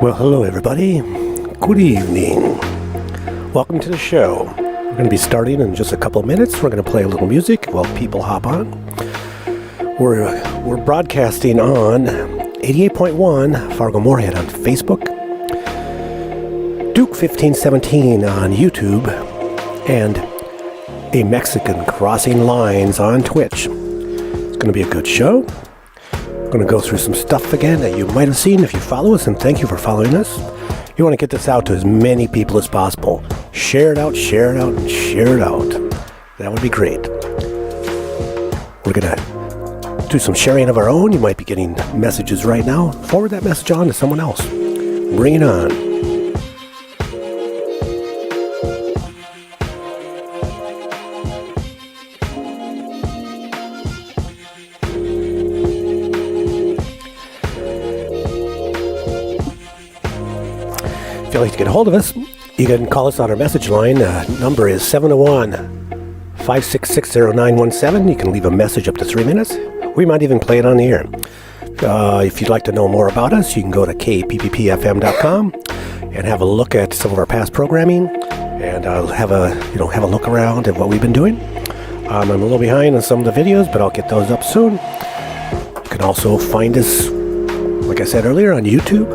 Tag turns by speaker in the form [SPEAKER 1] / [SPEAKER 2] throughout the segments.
[SPEAKER 1] Well, hello everybody. Good evening. Welcome to the show. We're going to be starting in just a couple of minutes. We're going to play a little music while people hop on. We're broadcasting on 88.1 Fargo Moorhead on Facebook, Duke 1517 on YouTube, and a Mexican Crossing Lines on Twitch. It's going to be a good show. I'm going to go through some stuff again that you might have seen if you follow us, and thank you for following us. You want to get this out to as many people as possible. Share it out, share it out, and share it out. That would be great. We're going to do some sharing of our own. You might be getting messages right now. Forward that message on to someone else. Bring it on. If you'd like to get a hold of us, you can call us on our message line. Number is 701-566-0917. You can leave a message up to 3 minutes. We might even play it on the air. If you'd like to know more about us, you can go to kpppfm.com and have a look at some of our past programming, and have a look around at what we've been doing. I'm a little behind on some of the videos, but I'll get those up soon. You can also find us, like I said earlier, on YouTube,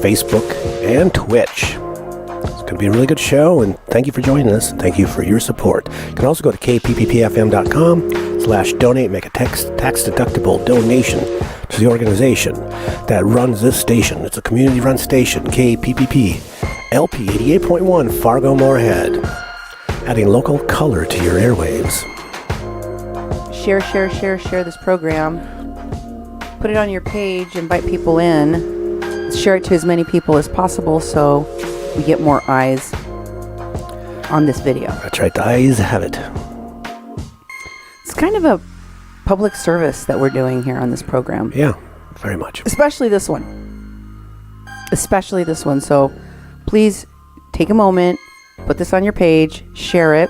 [SPEAKER 1] Facebook, and Twitch. It's going to be a really good show, and thank you for joining us, and thank you for your support. You can also go to kpppfm.com/donate, make a tax-deductible donation to the organization that runs this station. It's a community-run station, KPPP, LP 88.1 Fargo Moorhead, adding local color to your airwaves.
[SPEAKER 2] Share this program. Put it on your page, invite people in. Share it to as many people as possible so we get more eyes on this video.
[SPEAKER 1] That's right, the eyes have it.
[SPEAKER 2] It's kind of a public service that we're doing here on this program.
[SPEAKER 1] Yeah, very much.
[SPEAKER 2] Especially this one. So please take a moment, put this on your page, share it.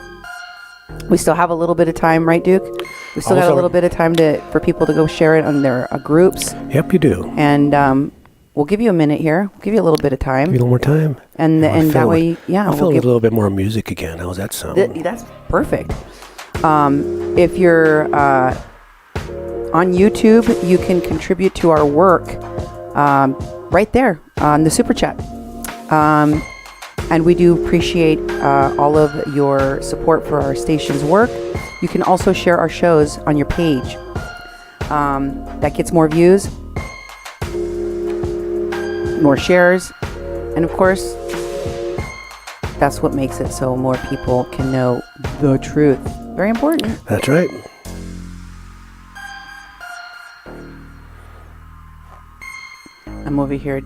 [SPEAKER 2] We still have a little bit of time, right, Duke? We still got a little bit of time for people to go share it on their groups.
[SPEAKER 1] Yep, you do.
[SPEAKER 2] And we'll give you a minute here. We'll give you a little bit of time.
[SPEAKER 1] Give you a little more time.
[SPEAKER 2] And that way, yeah.
[SPEAKER 1] I'll feel a little bit more music again. How's that sound?
[SPEAKER 2] That's perfect. If you're on YouTube, you can contribute to our work right there on the Super Chat. And we do appreciate all of your support for our station's work. You can also share our shows on your page. That gets more views, more shares, and of course, that's what makes it so more people can know the truth. Very important.
[SPEAKER 1] That's right.
[SPEAKER 2] I'm over here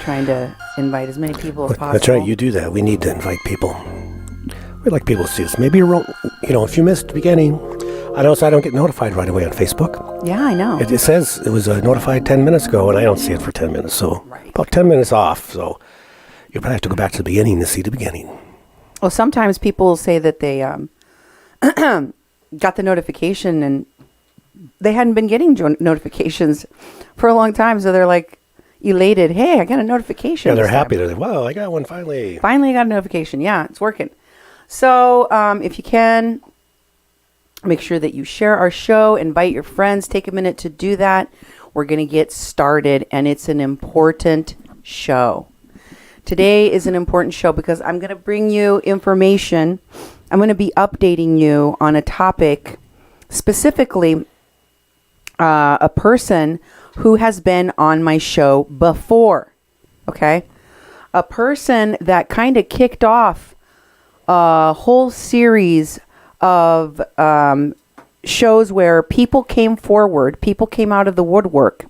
[SPEAKER 2] trying to invite as many people as possible.
[SPEAKER 1] That's right, you do that. We need to invite people. We'd like people to see us. Maybe if you missed the beginning, I notice I don't get notified right away on Facebook.
[SPEAKER 2] Yeah, I know.
[SPEAKER 1] It says it was notified 10 minutes ago, and I don't see it for 10 minutes, so about 10 minutes off. So you probably have to go back to the beginning to see the beginning.
[SPEAKER 2] Well, sometimes people say that they got the notification and they hadn't been getting notifications for a long time, so they're like elated. Hey, I got a notification.
[SPEAKER 1] Yeah, they're happy. They're like, wow, I got one finally.
[SPEAKER 2] Finally got a notification. Yeah, it's working. So if you can, make sure that you share our show, invite your friends, take a minute to do that. We're going to get started, and it's an important show. Today is an important show because I'm going to bring you information. I'm going to be updating you on a topic, specifically a person who has been on my show before, okay? A person that kind of kicked off a whole series of shows where people came forward, people came out of the woodwork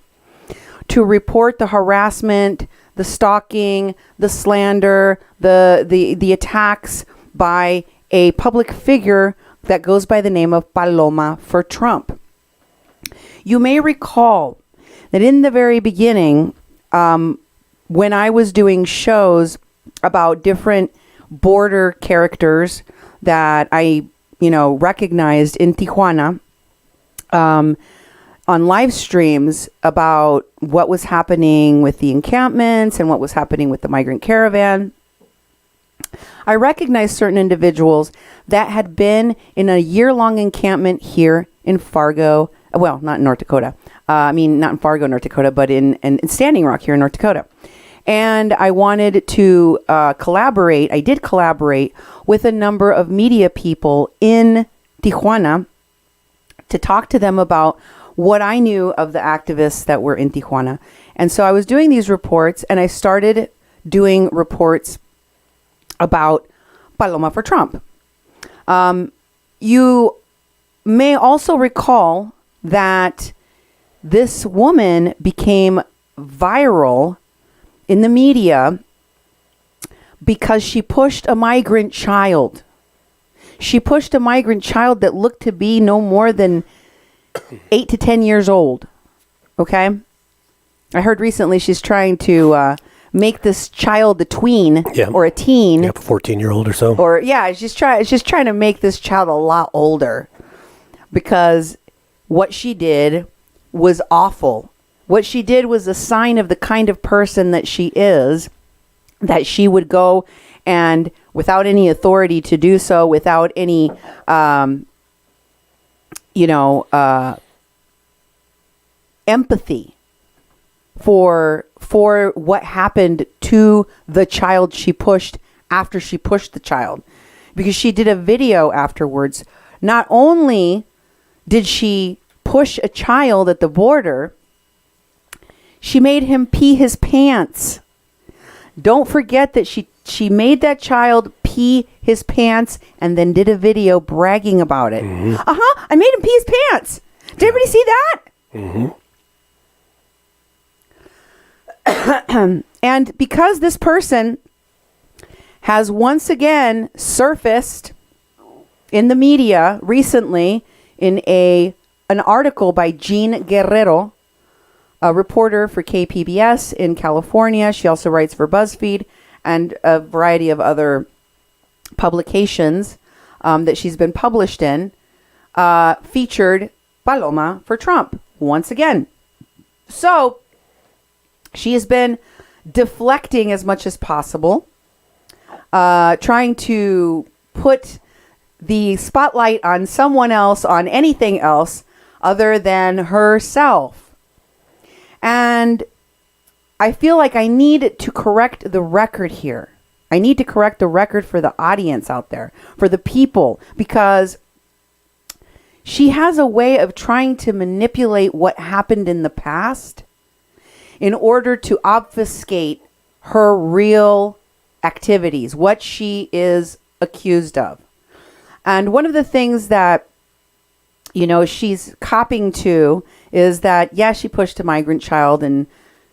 [SPEAKER 2] to report the harassment, the stalking, the slander, the attacks by a public figure that goes by the name of Paloma for Trump. You may recall that in the very beginning, when I was doing shows about different border characters that I recognized in Tijuana, on live streams about what was happening with the encampments and what was happening with the migrant caravan, I recognized certain individuals that had been in a year-long encampment here in Fargo. Well, not in North Dakota. Not in Fargo, North Dakota, but in Standing Rock here in North Dakota. And I wanted to collaborate. I did collaborate with a number of media people in Tijuana to talk to them about what I knew of the activists that were in Tijuana. And so I was doing these reports, and I started doing reports about Paloma for Trump. You may also recall that this woman became viral in the media because she pushed a migrant child. She pushed a migrant child that looked to be no more than 8 to 10 years old. Okay? I heard recently she's trying to make this child a tween or a teen.
[SPEAKER 1] Yeah, a 14-year-old or so.
[SPEAKER 2] Or she's trying to make this child a lot older, because what she did was awful. What she did was a sign of the kind of person that she is, that she would go and, without any authority to do so, without any, empathy for what happened to the child she pushed after she pushed the child. Because she did a video afterwards. Not only did she push a child at the border, she made him pee his pants. Don't forget that she made that child pee his pants and then did a video bragging about it. Mm-hmm. I made him pee his pants. Did everybody see that? Mm-hmm. And because this person has once again surfaced in the media recently in an article by Jean Guerrero, a reporter for KPBS in California. She also writes for BuzzFeed and a variety of other publications that she's been published in, featured Paloma for Trump once again. So she has been deflecting as much as possible, trying to put the spotlight on someone else, on anything else other than herself. And I feel like I need to correct the record here. I need to correct the record for the audience out there, for the people, because she has a way of trying to manipulate what happened in the past in order to obfuscate her real activities, what she is accused of. And one of the things that, she's copping to is that, she pushed a migrant child and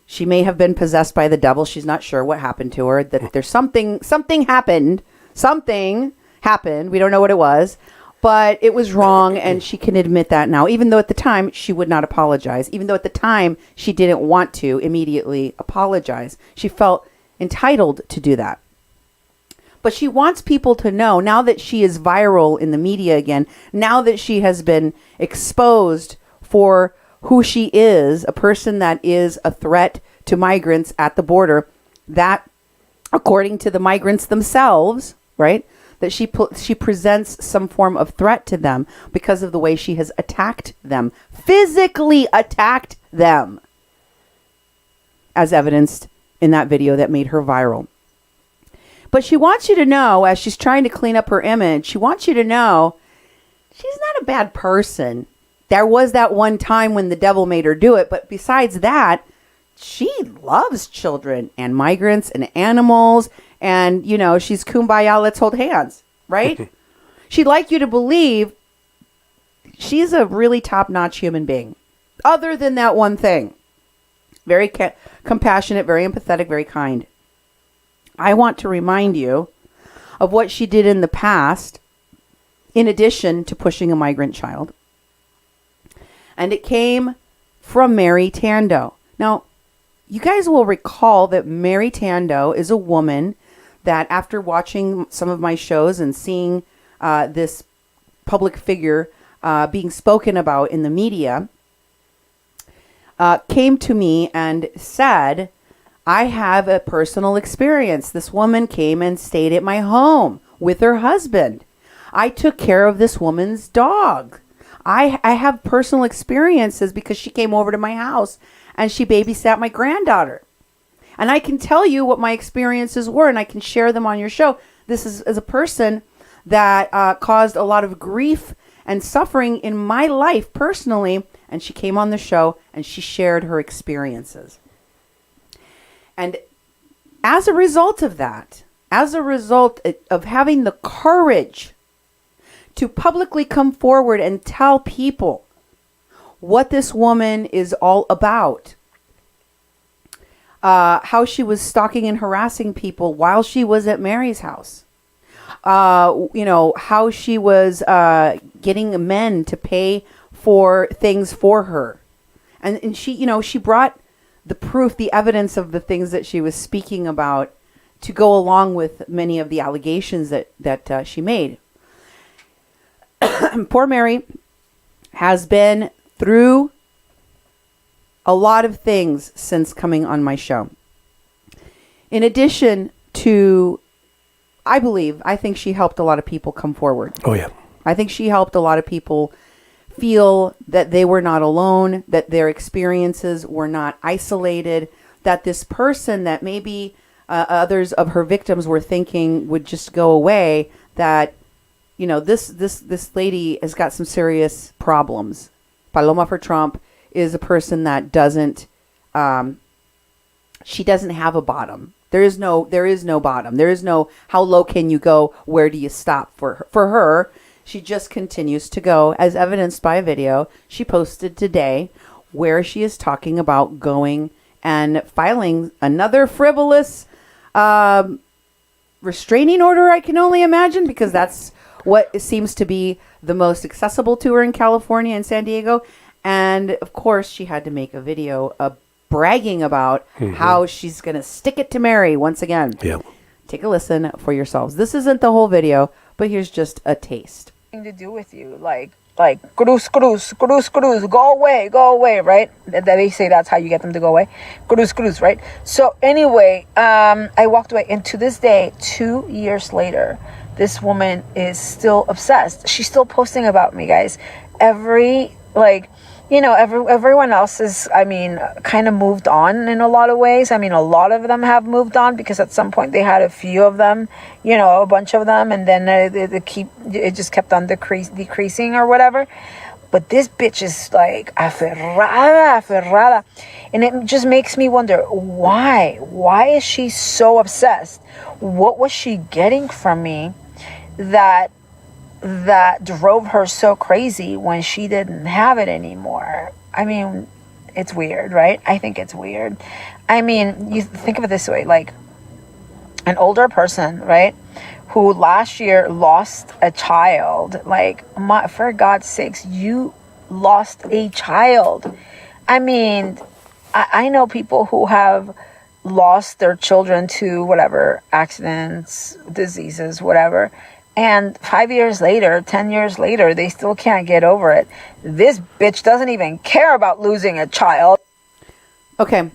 [SPEAKER 2] she may have been possessed by the devil. She's not sure what happened to her, that there's something happened. Something happened. We don't know what it was, but it was wrong. And she can admit that now, even though at the time she would not apologize, even though at the time she didn't want to immediately apologize. She felt entitled to do that. But she wants people to know, now that she is viral in the media again, now that she has been exposed for who she is, a person that is a threat to migrants at the border, that according to the migrants themselves, right, that she presents some form of threat to them because of the way she has attacked them, physically attacked them, as evidenced in that video that made her viral. But she wants you to know, as she's trying to clean up her image, she wants you to know she's not a bad person. There was that one time when the devil made her do it. But besides that, she loves children and migrants and animals. And, she's kumbaya, let's hold hands, right? She'd like you to believe she's a really top-notch human being. Other than that one thing. Very compassionate, very empathetic, very kind. I want to remind you of what she did in the past, in addition to pushing a migrant child. And it came from Mary Tando. Now, you guys will recall that Mary Tando is a woman that, after watching some of my shows and seeing this public figure being spoken about in the media, came to me and said, I have a personal experience. This woman came and stayed at my home with her husband. I took care of this woman's dog. I have personal experiences because she came over to my house and she babysat my granddaughter. And I can tell you what my experiences were, and I can share them on your show. This is as a person that caused a lot of grief and suffering in my life personally, and she came on the show and she shared her experiences. And as a result of that, as a result of having the courage to publicly come forward and tell people what this woman is all about, how she was stalking and harassing people while she was at Mary's house, how she was getting men to pay for things for her. And she brought the proof, the evidence of the things that she was speaking about to go along with many of the allegations that she made. Poor Mary has been through a lot of things since coming on my show. In addition to, I think she helped a lot of people come forward.
[SPEAKER 1] Oh, yeah.
[SPEAKER 2] I think she helped a lot of people feel that they were not alone, that their experiences were not isolated, that this person that maybe others of her victims were thinking would just go away, that, this lady has got some serious problems. Paloma for Trump is a person that doesn't have a bottom. There is no bottom. There is no, how low can you go? Where do you stop for her? She just continues to go, as evidenced by a video she posted today where she is talking about going and filing another frivolous restraining order, I can only imagine, because that's what seems to be the most accessible to her in California and San Diego. And of course, she had to make a video bragging about how she's going to stick it to Mary once again.
[SPEAKER 1] Yeah.
[SPEAKER 2] Take a listen for yourselves. This isn't the whole video, but here's just a taste.
[SPEAKER 3] To do with you, like cruz, go away, right? They say that's how you get them to go away. Cruz, right? So anyway, I walked away, and to this day, 2 years later, this woman is still obsessed. She's still posting about me, guys. Everyone else is, kind of moved on in a lot of ways. A lot of them have moved on because at some point they had a few of them, a bunch of them, and then it just kept on decreasing or whatever. But this bitch is like aferrada. And it just makes me wonder, why? Why is she so obsessed? What was she getting from me that drove her so crazy when she didn't have it anymore? It's weird, right? I think it's weird. You think of it this way, like an older person, right, who last year lost a child. For God's sakes, you lost a child. I know people who have lost their children to whatever, accidents, diseases, whatever. And 5 years later, 10 years later, they still can't get over it. This bitch doesn't even care about losing a child.
[SPEAKER 2] Okay.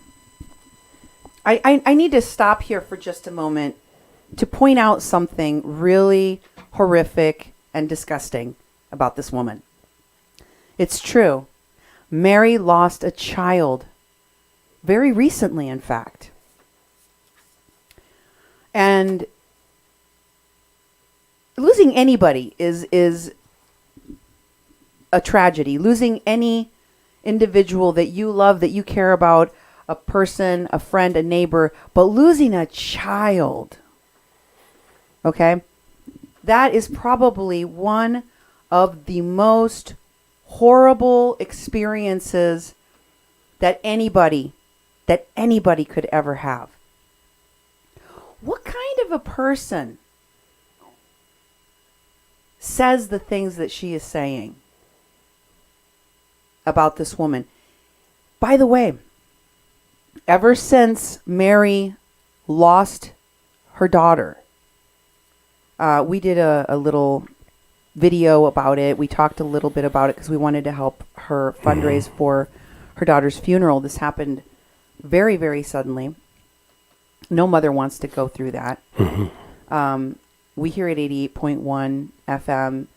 [SPEAKER 2] I need to stop here for just a moment to point out something really horrific and disgusting about this woman. It's true. Mary lost a child very recently, in fact. And losing anybody is a tragedy. Losing any individual that you love, that you care about, a person, a friend, a neighbor, but losing a child, okay? That is probably one of the most horrible experiences that anybody could ever have. What kind of a person says the things that she is saying about this woman? By the way, ever since Mary lost her daughter, we did a little video about it. We talked a little bit about it because we wanted to help her fundraise for her daughter's funeral. This happened very, very suddenly. No mother wants to go through that. We here at 88.1 FM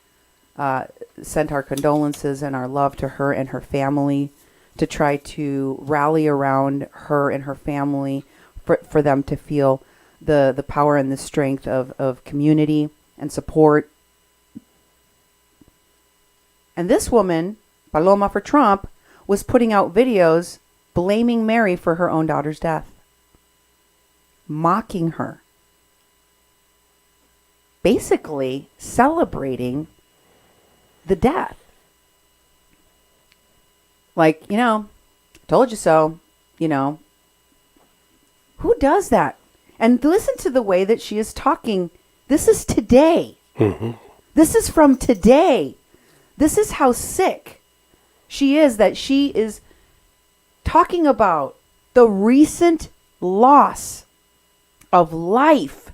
[SPEAKER 2] sent our condolences and our love to her and her family, to try to rally around her and her family for them to feel the power and the strength of community and support. And this woman, Paloma for Trump, was putting out videos blaming Mary for her own daughter's death, mocking her, basically celebrating the death. Like, told you so, Who does that? And listen to the way that she is talking. This is today. This is from today. This is how sick she is, that she is talking about the recent loss of life.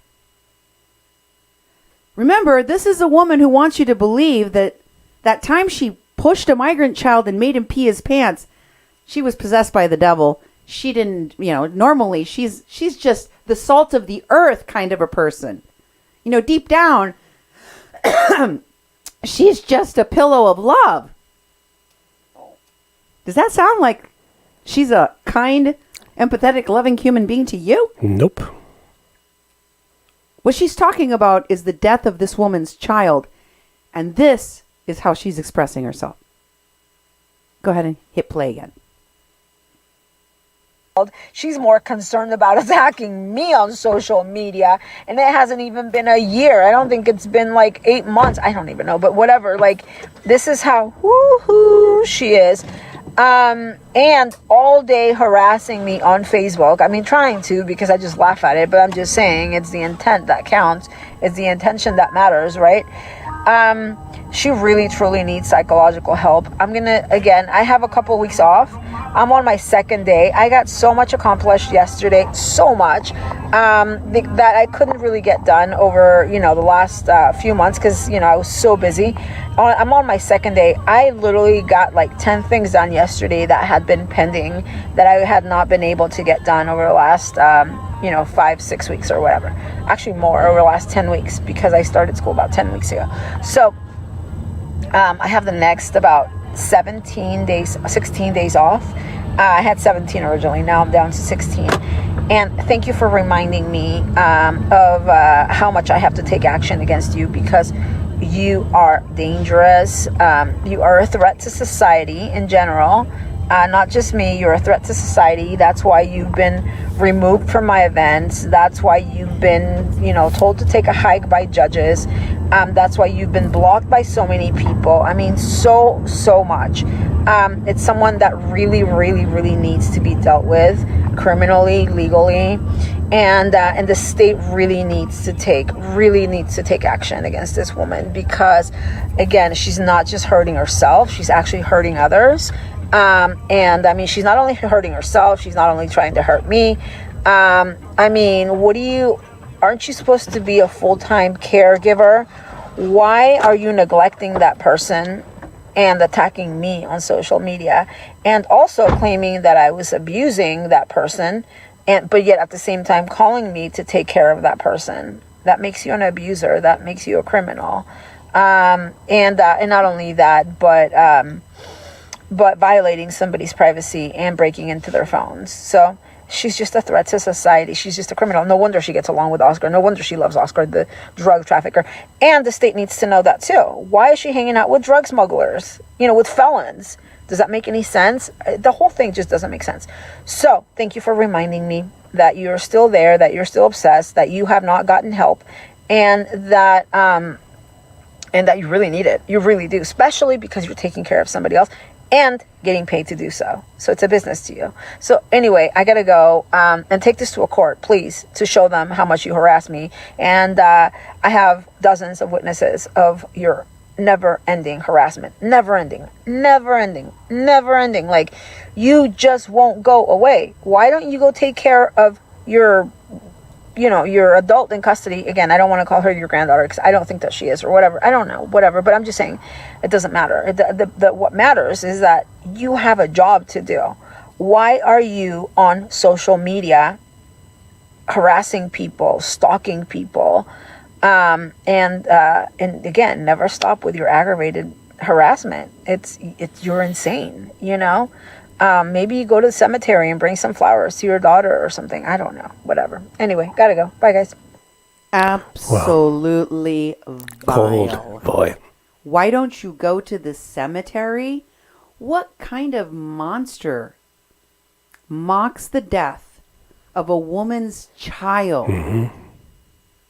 [SPEAKER 2] Remember, this is a woman who wants you to believe that that time she pushed a migrant child and made him pee his pants, she was possessed by the devil. She didn't, normally she's just the salt of the earth kind of a person. Deep down, she's just a pillow of love. Does that sound like she's a kind, empathetic, loving human being to you?
[SPEAKER 1] Nope.
[SPEAKER 2] What she's talking about is the death of this woman's child, and this is how she's expressing herself. Go ahead and hit play again.
[SPEAKER 3] She's more concerned about attacking me on social media, and it hasn't even been a year. I don't think it's been like 8 months. I don't even know, but whatever. Like, this is how woohoo she is. And all day harassing me on Facebook. I mean, trying to, because I just laugh at it, but I'm just saying it's the intent that counts. It's the intention that matters, right? She really, truly needs psychological help. I have a couple weeks off. I'm on my second day. I got so much accomplished yesterday, so much, that I couldn't really get done over, the last few months because, I was so busy. I'm on my second day. I literally got like 10 things done yesterday that had been pending that I had not been able to get done over the last, 5-6 weeks or whatever. Actually more, over the last 10 weeks, because I started school about 10 weeks ago. So I have the next about 16 days off. I had 17 originally. Now I'm down to 16. And thank you for reminding me of how much I have to take action against you, because you are dangerous. You are a threat to society in general. Not just me, you're a threat to society. That's why you've been removed from my events. That's why you've been, told to take a hike by judges. That's why you've been blocked by so many people. I mean, so much. It's someone that really, really, really needs to be dealt with criminally, legally. And the state really needs to take action against this woman, because, again, she's not just hurting herself. She's actually hurting others. And I mean, she's not only hurting herself, she's not only trying to hurt me. I mean, aren't you supposed to be a full-time caregiver? Why are you neglecting that person and attacking me on social media, and also claiming that I was abusing that person, but yet at the same time calling me to take care of that person? That makes you an abuser. That makes you a criminal. And not only that, but violating somebody's privacy and breaking into their phones. So she's just a threat to society. She's just a criminal. No wonder she gets along with Oscar. No wonder she loves Oscar, the drug trafficker. And the state needs to know that too. Why is she hanging out with drug smugglers? With felons? Does that make any sense? The whole thing just doesn't make sense. So thank you for reminding me that you're still there, that you're still obsessed, that you have not gotten help, and that you really need it. You really do, especially because you're taking care of somebody else and getting paid to do so. So it's a business to you. So anyway, I gotta go and take this to a court, please, to show them how much you harass me. And I have dozens of witnesses of your never-ending harassment. Never-ending. Like, you just won't go away. Why don't you go take care of your your adult in custody. Again, I don't want to call her your granddaughter because I don't think that she is, or whatever. I don't know, whatever. But I'm just saying, it doesn't matter. What matters is that you have a job to do. Why are you on social media harassing people, stalking people, and again, never stop with your aggravated harassment. You're insane, Maybe you go to the cemetery and bring some flowers to your daughter or something. I don't know. Whatever. Anyway, gotta go. Bye, guys.
[SPEAKER 2] Absolutely vile.
[SPEAKER 1] Cold, boy.
[SPEAKER 2] Why don't you go to the cemetery? What kind of monster mocks the death of a woman's child?
[SPEAKER 1] Mm-hmm.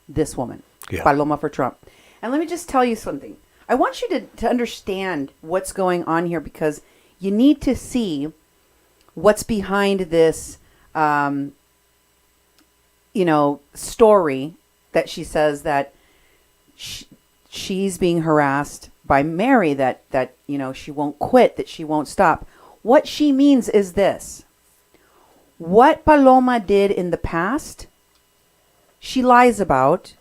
[SPEAKER 2] This woman.
[SPEAKER 1] Yeah.
[SPEAKER 2] Paloma for Trump. And let me just tell you something. I want you to understand what's going on here, because you need to see what's behind this, story that she says that she's being harassed by Mary, that she won't quit, that she won't stop. What she means is this. What Paloma did in the past, she lies about,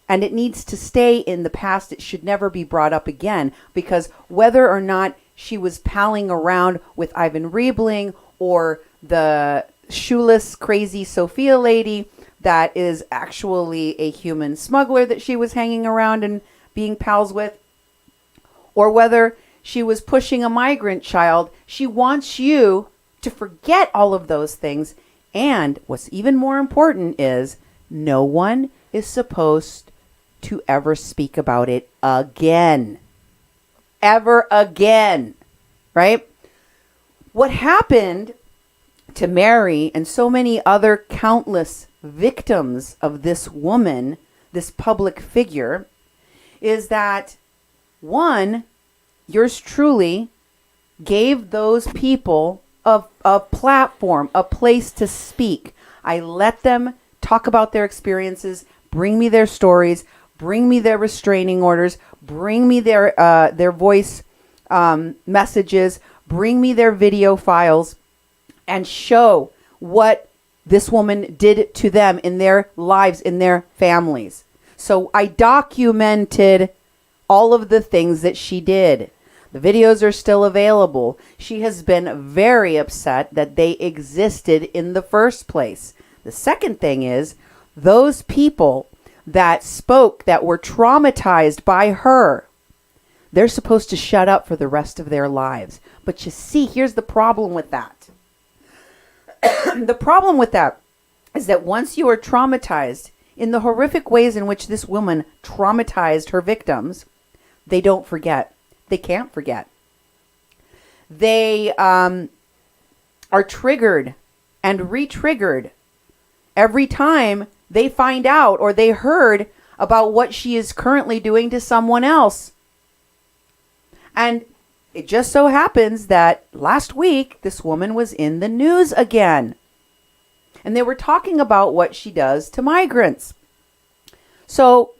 [SPEAKER 2] and it needs to stay in the past. It should never be brought up again, because whether or not she was palling around with Ivan Riebling or the shoeless, crazy Sophia lady that is actually a human smuggler that she was hanging around and being pals with, or whether she was pushing a migrant child, she wants you to forget all of those things. And what's even more important is no one is supposed to ever speak about it again. Ever again. Right? What happened to Mary and so many other countless victims of this woman, this public figure, is that, one, yours truly gave those people a platform, a place to speak. I let them talk about their experiences, bring me their stories, bring me their restraining orders, bring me their voice messages, bring me their video files, and show what this woman did to them in their lives, in their families. So I documented all of the things that she did. The videos are still available. She has been very upset that they existed in the first place. The second thing is, those people that spoke, that were traumatized by her, they're supposed to shut up for the rest of their lives. But you see, here's the problem with that. The problem with that is that once you are traumatized in the horrific ways in which this woman traumatized her victims, they don't forget. They can't forget. They are triggered and re-triggered every time they find out or they heard about what she is currently doing to someone else. And it just so happens that last week, this woman was in the news again. And they were talking about what she does to migrants. So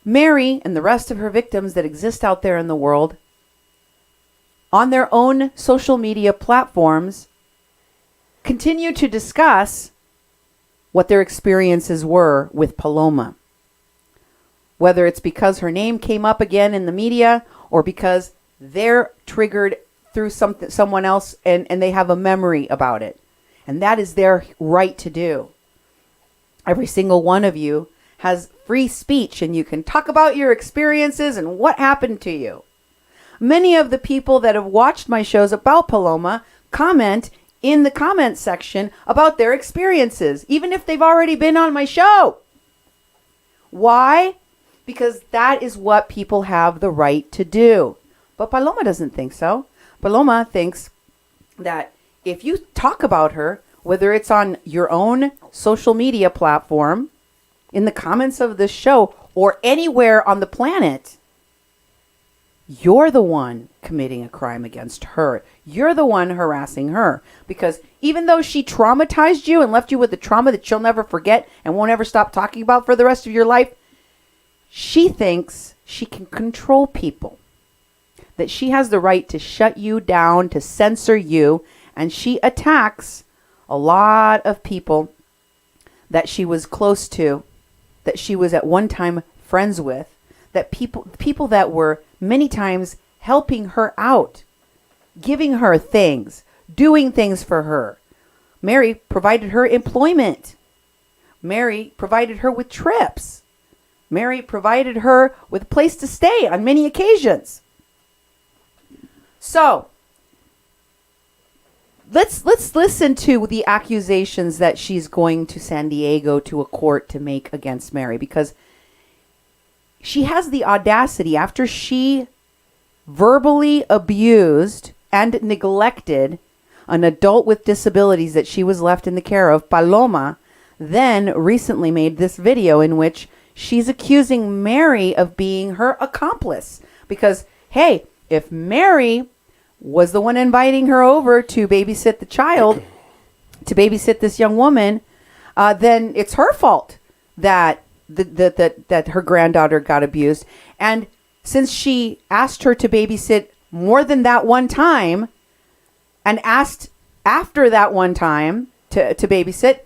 [SPEAKER 2] Mary and the rest of her victims that exist out there in the world, on their own social media platforms, continue to discuss what their experiences were with Paloma. Whether it's because her name came up again in the media or because they're triggered through someone else and they have a memory about it. And that is their right to do. Every single one of you has free speech and you can talk about your experiences and what happened to you. Many of the people that have watched my shows about Paloma comment in the comments section about their experiences, even if they've already been on my show. Why? Because that is what people have the right to do. But Paloma doesn't think so. Paloma thinks that if you talk about her, whether it's on your own social media platform, in the comments of this show, or anywhere on the planet, you're the one committing a crime against her. You're the one harassing her. Because even though she traumatized you and left you with the trauma that you'll never forget and won't ever stop talking about for the rest of your life, she thinks she can control people. That she has the right to shut you down, to censor you, and she attacks a lot of people that she was close to, that she was at one time friends with, that people that were many times helping her out, giving her things, doing things for her. Mary provided her employment. Mary provided her with trips. Mary provided her with a place to stay on many occasions. So, let's listen to the accusations that she's going to San Diego to a court to make against Mary, because she has the audacity, after she verbally abused and neglected an adult with disabilities that she was left in the care of, Paloma, then recently made this video in which she's accusing Mary of being her accomplice. Because, hey, if Mary was the one inviting her over to babysit the child, to babysit this young woman, then it's her fault that that her granddaughter got abused. And since she asked her to babysit more than that one time, and asked after that one time to babysit,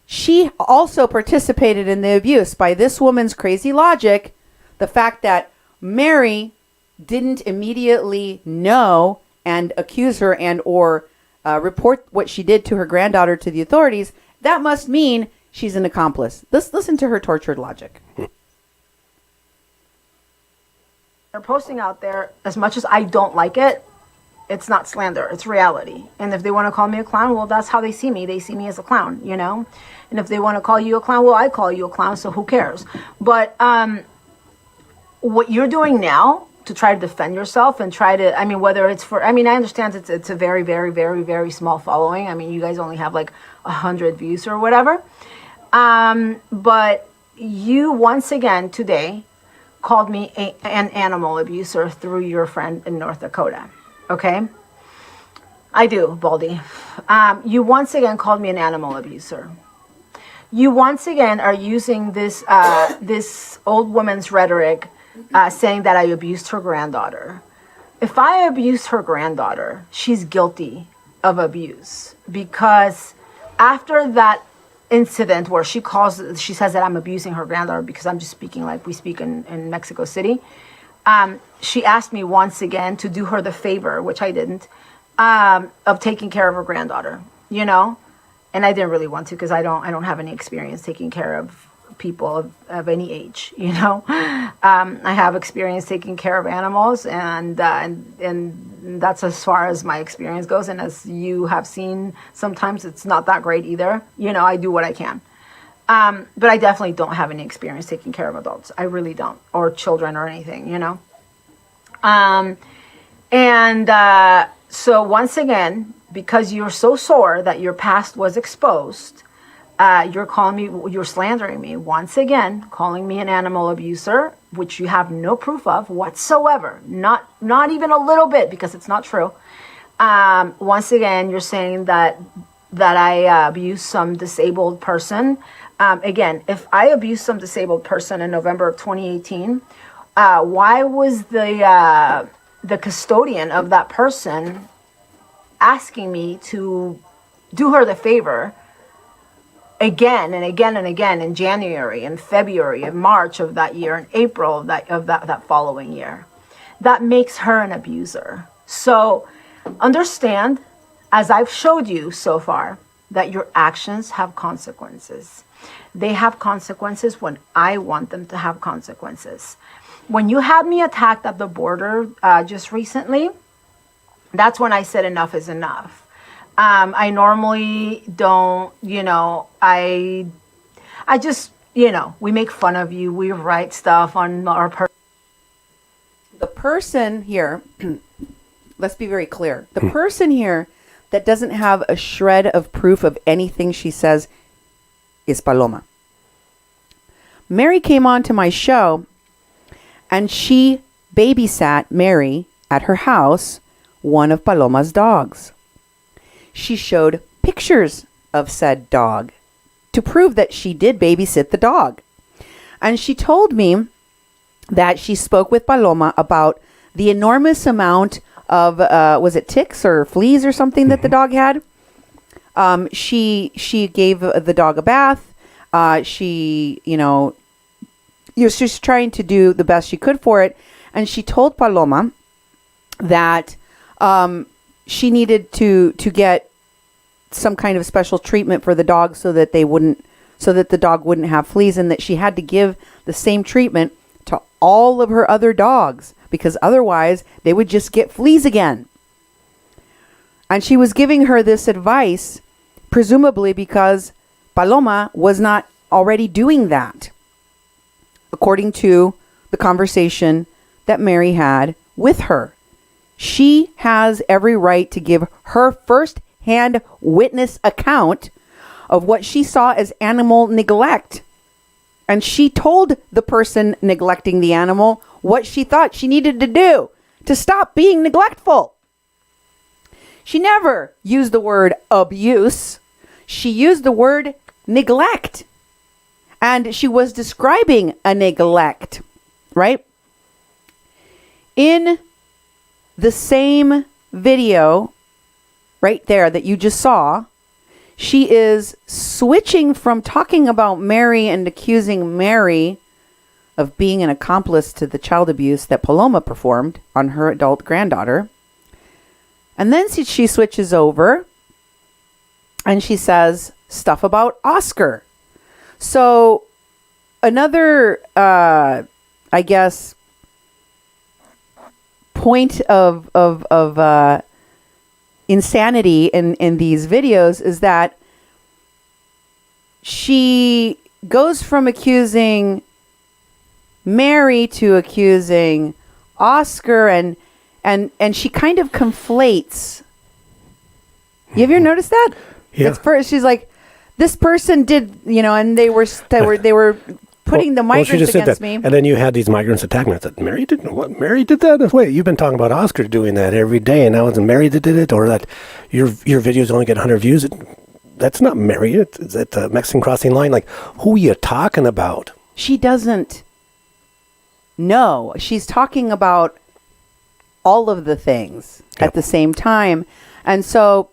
[SPEAKER 2] she also participated in the abuse. By this woman's crazy logic, the fact that Mary didn't immediately know and accuse her and or report what she did to her granddaughter to the authorities, that must mean she's an accomplice. Let's listen to her tortured logic.
[SPEAKER 3] They're posting out there, as much as I don't like it, it's not slander, it's reality. And if they want to call me a clown, well, that's how they see me. They see me as a clown, you know? And if they want to call you a clown, well, I call you a clown, so who cares? But what you're doing now to try to defend yourself and try to, I mean, whether it's for, I mean, I understand it's a very, very, very, very small following. I mean, you guys only have like 100 views or whatever. But you once again today called me an animal abuser through your friend in North Dakota. Okay? I do, Baldy. You once again called me an animal abuser. You once again are using this this old woman's rhetoric, saying that I abused her granddaughter. If I abused her granddaughter, she's guilty of abuse, because after that incident where she says that I'm abusing her granddaughter, because I'm just speaking like we speak in Mexico City, she asked me once again to do her the favor, which I didn't, of taking care of her granddaughter, you know? And I didn't really want to, because I don't have any experience taking care of people of any age, you know? I have experience taking care of animals, and that's as far as my experience goes. And as you have seen, sometimes it's not that great either. You know, I do what I can. But I definitely don't have any experience taking care of adults. I really don't, or children or anything, you know? So once again, because you're so sore that your past was exposed, you're slandering me once again, calling me an animal abuser, which you have no proof of whatsoever, not even a little bit, because it's not true. Once again, you're saying that I abused some disabled person. Again, if I abused some disabled person in November of 2018, why was the custodian of that person asking me to do her the favor again and again and again in January and February and March of that year and April of that following year? That makes her an abuser. So understand, as I've showed you so far, that your actions have consequences. They have consequences when I want them to have consequences. When you had me attacked at the border just recently, that's when I said enough is enough. I normally don't, you know, I just, you know, we make fun of you. We write stuff on our
[SPEAKER 2] The person here, let's be very clear. The person here that doesn't have a shred of proof of anything she says is Paloma. Mary came on to my show and she babysat Mary at her house, one of Paloma's dogs. She showed pictures of said dog to prove that she did babysit the dog. And she told me that she spoke with Paloma about the enormous amount of, was it ticks or fleas or something that the dog had? She gave the dog a bath. She, she's trying to do the best she could for it. And she told Paloma that she needed to get some kind of special treatment for the dog so that the dog wouldn't have fleas, and that she had to give the same treatment to all of her other dogs because otherwise they would just get fleas again. And she was giving her this advice presumably because Paloma was not already doing that, according to the conversation that Mary had with her. She has every right to give her first-hand witness account of what she saw as animal neglect. And she told the person neglecting the animal what she thought she needed to do to stop being neglectful. She never used the word abuse. She used the word neglect. And she was describing a neglect, right? In the same video right there that you just saw, she is switching from talking about Mary and accusing Mary of being an accomplice to the child abuse that Paloma performed on her adult granddaughter. And then she switches over and she says stuff about Oscar. So another, I guess, point of insanity in these videos is that she goes from accusing Mary to accusing Oscar, and she kind of conflates. You ever noticed that?
[SPEAKER 1] Yeah.
[SPEAKER 2] It's first she's like, this person did, and they were putting the migrants against me.
[SPEAKER 1] And then you had these migrants attacking us. That Mary did what? Mary did that? Wait, you've been talking about Oscar doing that every day, and now it's Mary that did it, or that your videos only get 100 views. That's not Mary. It's at the Mexican crossing line. Like, who are you talking about?
[SPEAKER 2] She doesn't know. She's talking about all of the things at the same time, and so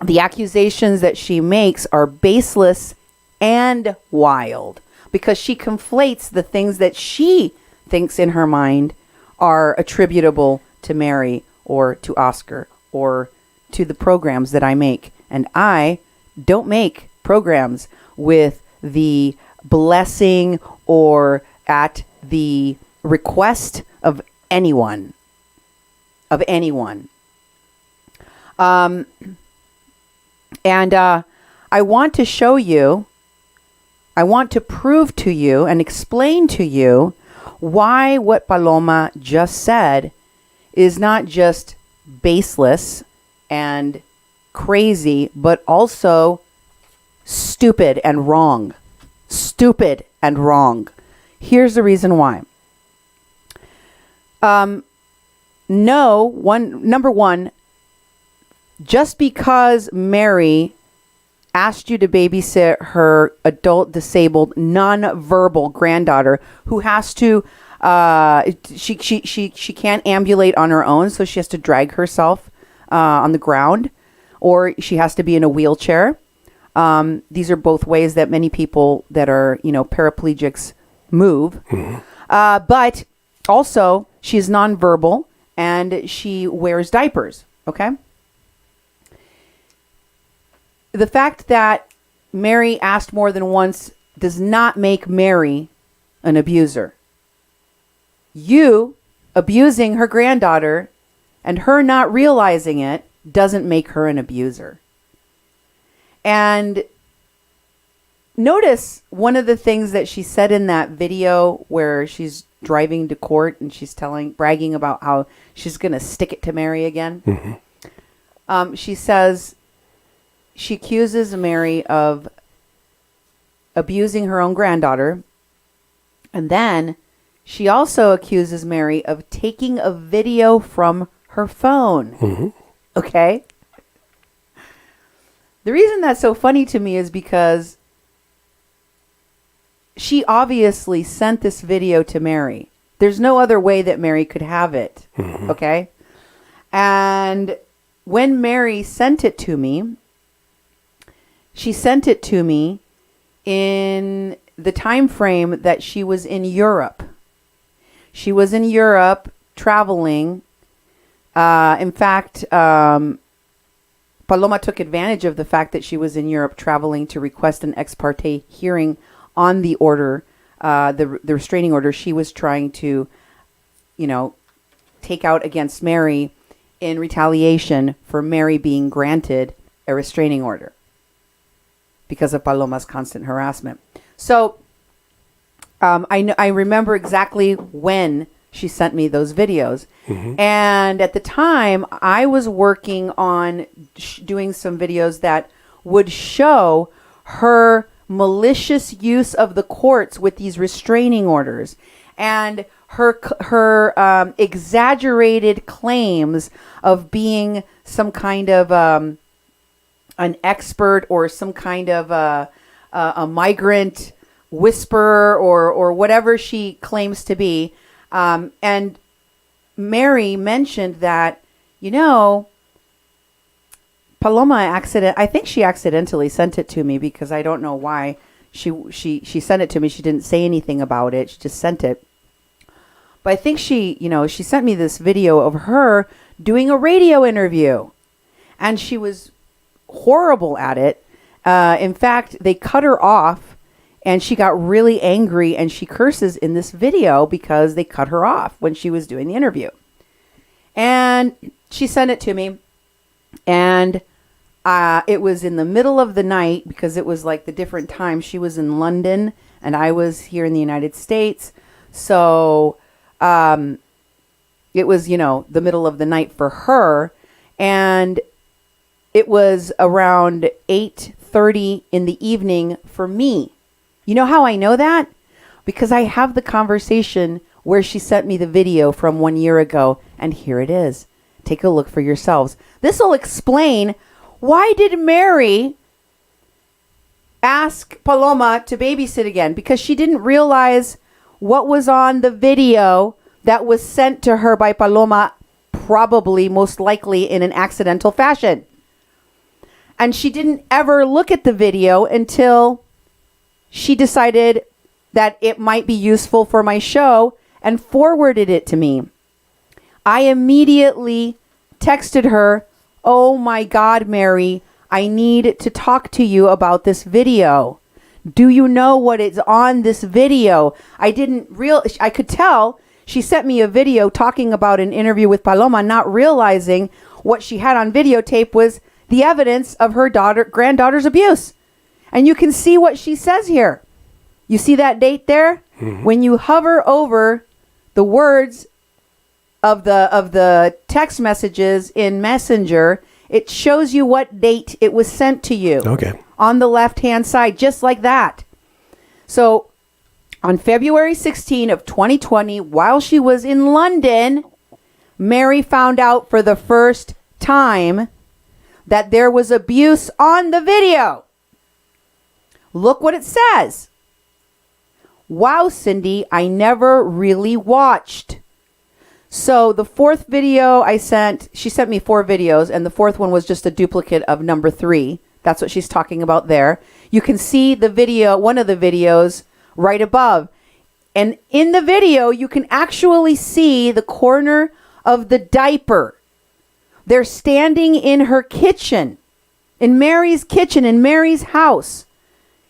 [SPEAKER 2] the accusations that she makes are baseless and wild, because she conflates the things that she thinks in her mind are attributable to Mary or to Oscar or to the programs that I make. And I don't make programs with the blessing or at the request of anyone. And I want to show you, I want to prove to you and explain to you why what Paloma just said is not just baseless and crazy, but also stupid and wrong. Stupid and wrong. Here's the reason why. Number one, just because Mary asked you to babysit her adult disabled nonverbal granddaughter who has to she can't ambulate on her own, so she has to drag herself on the ground, or she has to be in a wheelchair. These are both ways that many people that are paraplegics move. Mm-hmm. But also she's nonverbal and she wears diapers. Okay. The fact that Mary asked more than once does not make Mary an abuser. You abusing her granddaughter and her not realizing it doesn't make her an abuser. And notice one of the things that she said in that video where she's driving to court and she's bragging about how she's going to stick it to Mary again. Mm-hmm. She accuses Mary of abusing her own granddaughter. And then she also accuses Mary of taking a video from her phone. Mm-hmm. Okay? The reason that's so funny to me is because she obviously sent this video to Mary. There's no other way that Mary could have it. Mm-hmm. Okay? And when Mary sent it to me, she sent it to me in the time frame that she was in Europe. She was in Europe traveling. In fact, Paloma took advantage of the fact that she was in Europe traveling to request an ex parte hearing on the order, the restraining order she was trying to, take out against Mary in retaliation for Mary being granted a restraining order because of Paloma's constant harassment. So I remember exactly when she sent me those videos. Mm-hmm. And at the time, I was working on doing some videos that would show her malicious use of the courts with these restraining orders and her exaggerated claims of being some kind of an expert or some kind of a migrant whisperer or whatever she claims to be. And Mary mentioned that, Paloma I think she accidentally sent it to me because I don't know why she sent it to me. She didn't say anything about it. She just sent it. But I think she sent me this video of her doing a radio interview and she was horrible at it. In fact, they cut her off and she got really angry and she curses in this video because they cut her off when she was doing the interview. And she sent it to me and it was in the middle of the night because it was like the different times. She was in London and I was here in the United States. So it was, the middle of the night for her. And it was around 8:30 in the evening for me. You know how I know that? Because I have the conversation where she sent me the video from 1 year ago. And here it is. Take a look for yourselves. This will explain why did Mary ask Paloma to babysit again? Because she didn't realize what was on the video that was sent to her by Paloma, probably most likely in an accidental fashion. And she didn't ever look at the video until she decided that it might be useful for my show and forwarded it to me. I immediately texted her, "Oh my God, Mary, I need to talk to you about this video. Do you know what is on this video?" I could tell she sent me a video talking about an interview with Paloma, not realizing what she had on videotape was the evidence of her granddaughter's abuse. And you can see what she says here. You see that date there? Mm-hmm. When you hover over the words of the text messages in Messenger, it shows you what date it was sent to you. Okay. On the left-hand side, just like that. So on February 16 of 2020, while she was in London, Mary found out for the first time that there was abuse on the video. Look what it says. "Wow, Cindy, I never really watched." So the fourth video she sent me 4 videos, and the fourth one was just a duplicate of number 3. That's what she's talking about there. You can see the video, one of the videos right above. And in the video, you can actually see the corner of the diaper. They're standing in her kitchen, in Mary's kitchen, in Mary's house,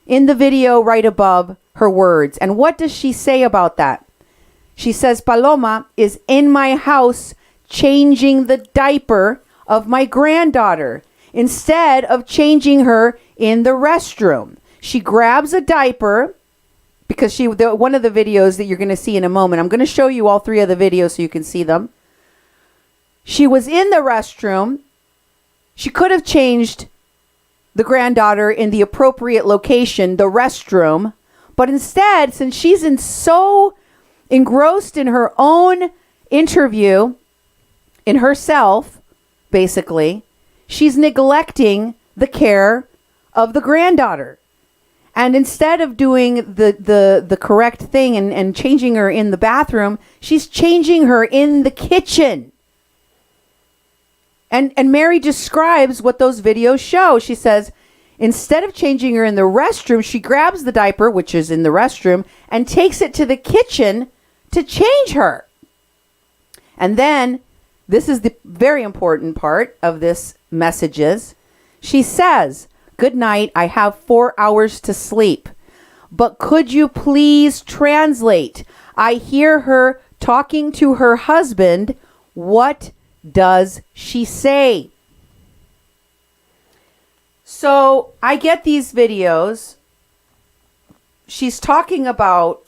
[SPEAKER 2] in the video right above her words. And what does she say about that? She says, "Paloma is in my house changing the diaper of my granddaughter instead of changing her in the restroom. She grabs a diaper," because one of the videos that you're going to see in a moment, I'm going to show you all 3 of the videos so you can see them. She was in the restroom. She could have changed the granddaughter in the appropriate location, the restroom. But instead, since she's so engrossed in her own interview, in herself, basically, she's neglecting the care of the granddaughter. And instead of doing the correct thing and changing her in the bathroom, she's changing her in the kitchen. And Mary describes what those videos show. She says, Instead of changing her in the restroom, she grabs the diaper, which is in the restroom, and takes it to the kitchen to change her. And then, this is the very important part of this messages. She says, "Good night, I have 4 hours to sleep. But could you please translate? I hear her talking to her husband. What does she say?" So I get these videos. She's talking about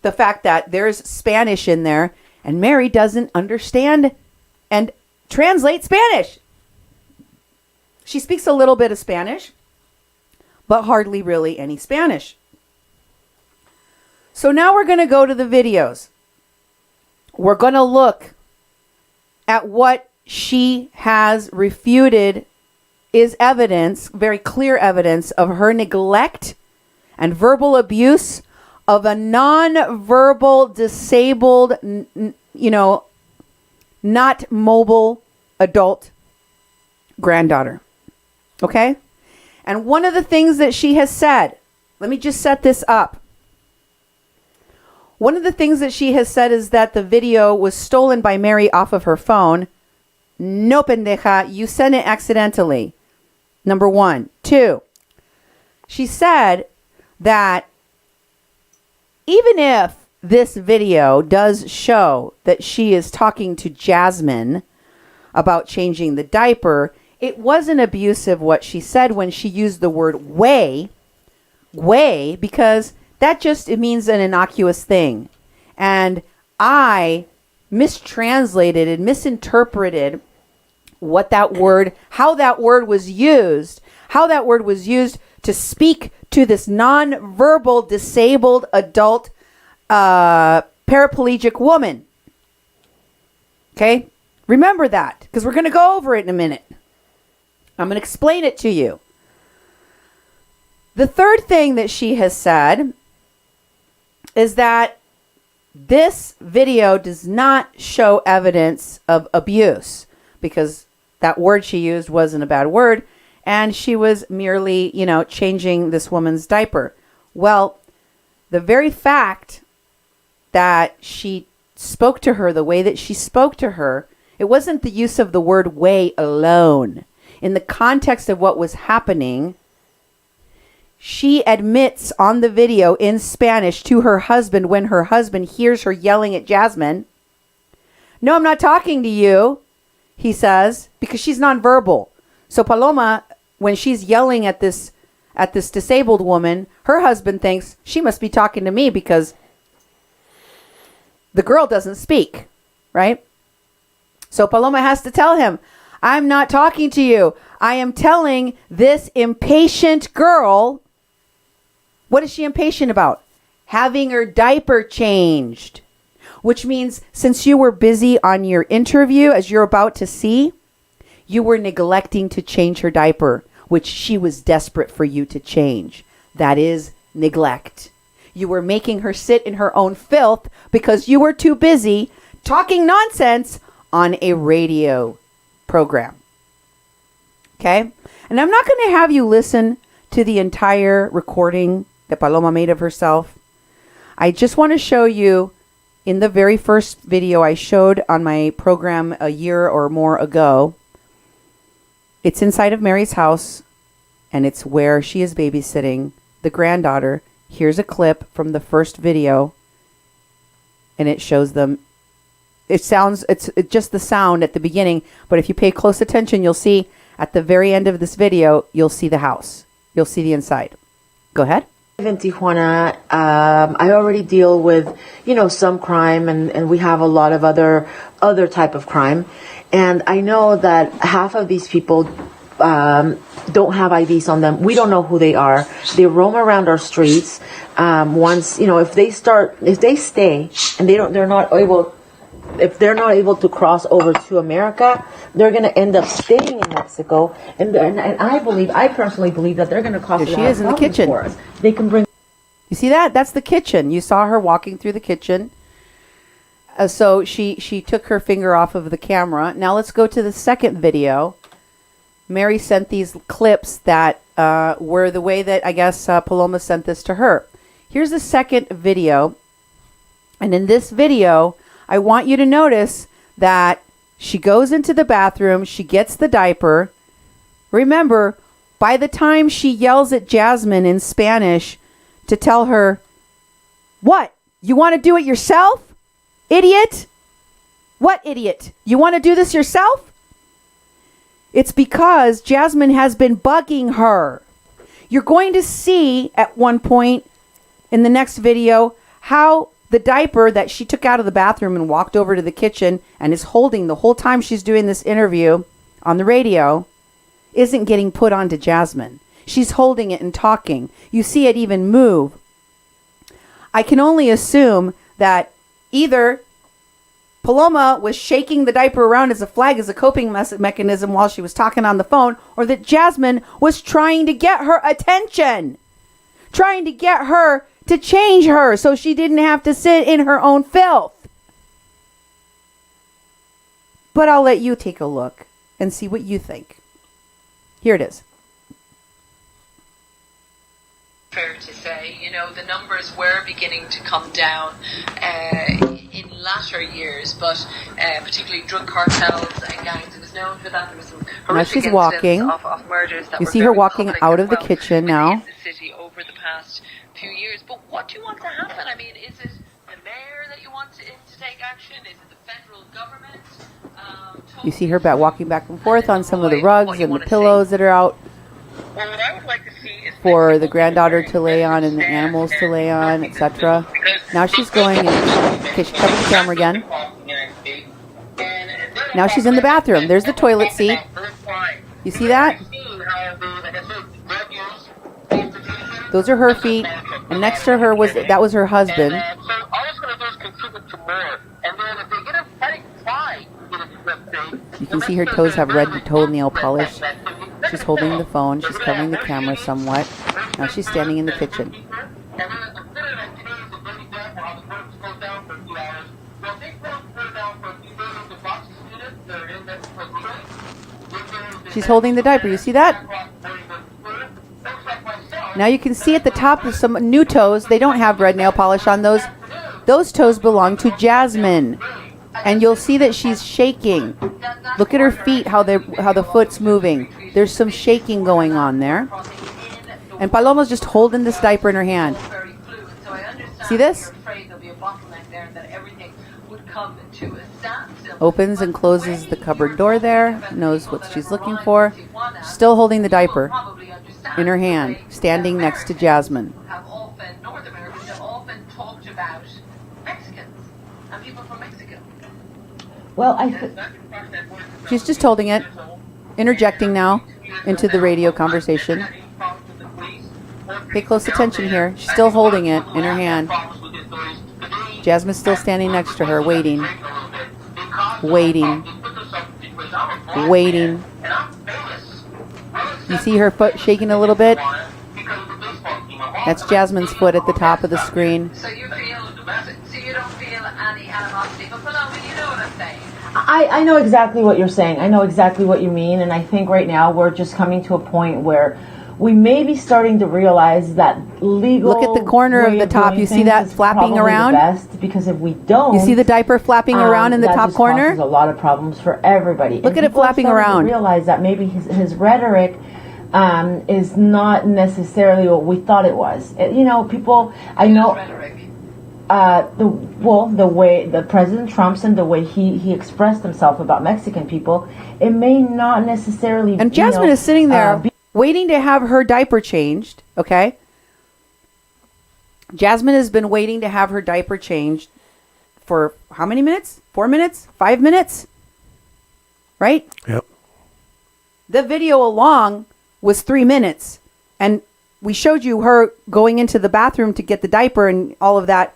[SPEAKER 2] the fact that there's Spanish in there and Mary doesn't understand and translate Spanish. She speaks a little bit of Spanish, but hardly really any Spanish. So now we're going to go to the videos. We're going to look at what she has refuted is evidence, very clear evidence of her neglect and verbal abuse of a non-verbal, disabled, not mobile adult granddaughter. Okay? And one of the things that she has said, let me just set this up. One of the things that she has said is that the video was stolen by Mary off of her phone. No, pendeja, you sent it accidentally. Number one. Two, she said that even if this video does show that she is talking to Jasmine about changing the diaper, it wasn't abusive what she said when she used the word way, because that just, it means an innocuous thing. And I mistranslated and misinterpreted what that word, how that word was used to speak to this non-verbal, disabled adult paraplegic woman. Okay? Remember that, because we're going to go over it in a minute. I'm going to explain it to you. The third thing that she has said is that this video does not show evidence of abuse, because that word she used wasn't a bad word, and she was merely, changing this woman's diaper. Well, the very fact that she spoke to her the way that she spoke to her, it wasn't the use of the word way alone. In the context of what was happening, she admits on the video in Spanish to her husband when her husband hears her yelling at Jasmine. "No, I'm not talking to you," he says, because she's nonverbal. So Paloma, when she's yelling at this disabled woman, her husband thinks she must be talking to me because the girl doesn't speak, right? So Paloma has to tell him, "I'm not talking to you. I am telling this impatient girl." What is she impatient about? Having her diaper changed. Which means, since you were busy on your interview, as you're about to see, you were neglecting to change her diaper, which she was desperate for you to change. That is neglect. You were making her sit in her own filth because you were too busy talking nonsense on a radio program. Okay? And I'm not going to have you listen to the entire recording that Paloma made of herself. I just want to show you, in the very first video I showed on my program a year or more ago, it's inside of Mary's house, and it's where she is babysitting the granddaughter. Here's a clip from the first video, and it shows them. It's just the sound at the beginning, but if you pay close attention, you'll see at the very end of this video, you'll see the house. You'll see the inside. Go ahead.
[SPEAKER 4] In Tijuana, I already deal with, some crime, and we have a lot of other type of crime. And I know that half of these people don't have IDs on them. We don't know who they are. They roam around our streets. Once, if they stay and if they're not able to cross over to America, they're going to end up staying in Mexico. And I personally believe that they're going to cost
[SPEAKER 2] There she is in the kitchen
[SPEAKER 4] for us. They can bring.
[SPEAKER 2] You see that? That's the kitchen. You saw her walking through the kitchen. So she took her finger off of the camera. Now let's go to the second video. Mary sent these clips that were the way that I guess Paloma sent this to her. Here's the second video. And in this video, I want you to notice that she goes into the bathroom. She gets the diaper. Remember, by the time she yells at Jasmine in Spanish to tell her, what? You want to do it yourself? Idiot? What idiot? You want to do this yourself? It's because Jasmine has been bugging her. You're going to see at one point in the next video how the diaper that she took out of the bathroom and walked over to the kitchen and is holding the whole time she's doing this interview on the radio isn't getting put onto Jasmine. She's holding it and talking. You see it even move. I can only assume that either Paloma was shaking the diaper around as a flag, as a coping mechanism while she was talking on the phone, or that Jasmine was trying to get her attention, trying to get her to change her so she didn't have to sit in her own filth. But I'll let you take a look and see what you think. Here it is.
[SPEAKER 5] Fair to say, the numbers were beginning to come down in latter years, but particularly drug cartels and gangs. It was known for that. There was some horrific
[SPEAKER 2] Now she's walking.
[SPEAKER 5] of murders that
[SPEAKER 2] You
[SPEAKER 5] were
[SPEAKER 2] see her
[SPEAKER 5] very
[SPEAKER 2] walking
[SPEAKER 5] public
[SPEAKER 2] out
[SPEAKER 5] as
[SPEAKER 2] of the
[SPEAKER 5] well
[SPEAKER 2] kitchen
[SPEAKER 5] within
[SPEAKER 2] now.
[SPEAKER 5] the city over the past few years. But what do you want to happen? I mean, is it the mayor that you want to take action? Is it the federal government?
[SPEAKER 2] You see her walking back and forth on some of the rugs and the pillows that are out
[SPEAKER 5] Well, what I would like to see is
[SPEAKER 2] for the granddaughter to lay on and the animals to lay on, etc. Now she's going and okay, she covered the camera again. Now she's in the bathroom. There's the toilet seat. You see that? Those are her feet, and next to her was her husband. You can see her toes have red toenail polish. She's holding the phone. She's covering the camera somewhat. Now she's standing in the kitchen. She's holding the diaper. You see that? Now you can see at the top of some new toes. They don't have red nail polish on those. Those toes belong to Jasmine. And you'll see that she's shaking. Look at her feet, how the foot's moving. There's some shaking going on there. And Paloma's just holding this diaper in her hand. See this? Opens and closes the cupboard door there. Knows what she's looking for. Still holding the diaper in her hand, standing next to Jasmine.
[SPEAKER 4] Well,
[SPEAKER 2] She's just holding it, interjecting now into the radio conversation. Pay close attention here. She's still holding it in her hand. Jasmine's still standing next to her, waiting. Waiting. Waiting. You see her foot shaking a little bit? That's Jasmine's foot at the top of the screen.
[SPEAKER 5] So you don't feel any animosity, but Paloma, you know what I'm saying.
[SPEAKER 4] I know exactly what you're saying. I know exactly what you mean, and I think right now we're just coming to a point where we may be starting to realize that legal.
[SPEAKER 2] Look at the corner of the top. You see that flapping around?
[SPEAKER 4] Best, because if we don't,
[SPEAKER 2] you see the diaper flapping around in the top corner?
[SPEAKER 4] That just causes a lot of problems for everybody.
[SPEAKER 2] Look at it flapping around.
[SPEAKER 4] Realize that maybe his rhetoric is not necessarily what we thought it was. People. I know. The way the President Trump's and the way he expressed himself about Mexican people, it may not necessarily.
[SPEAKER 2] And Jasmine is sitting there waiting to have her diaper changed. Okay. Jasmine has been waiting to have her diaper changed for how many minutes? 4 minutes? 5 minutes? Right?
[SPEAKER 1] Yep.
[SPEAKER 2] The video along was 3 minutes, and we showed you her going into the bathroom to get the diaper and all of that.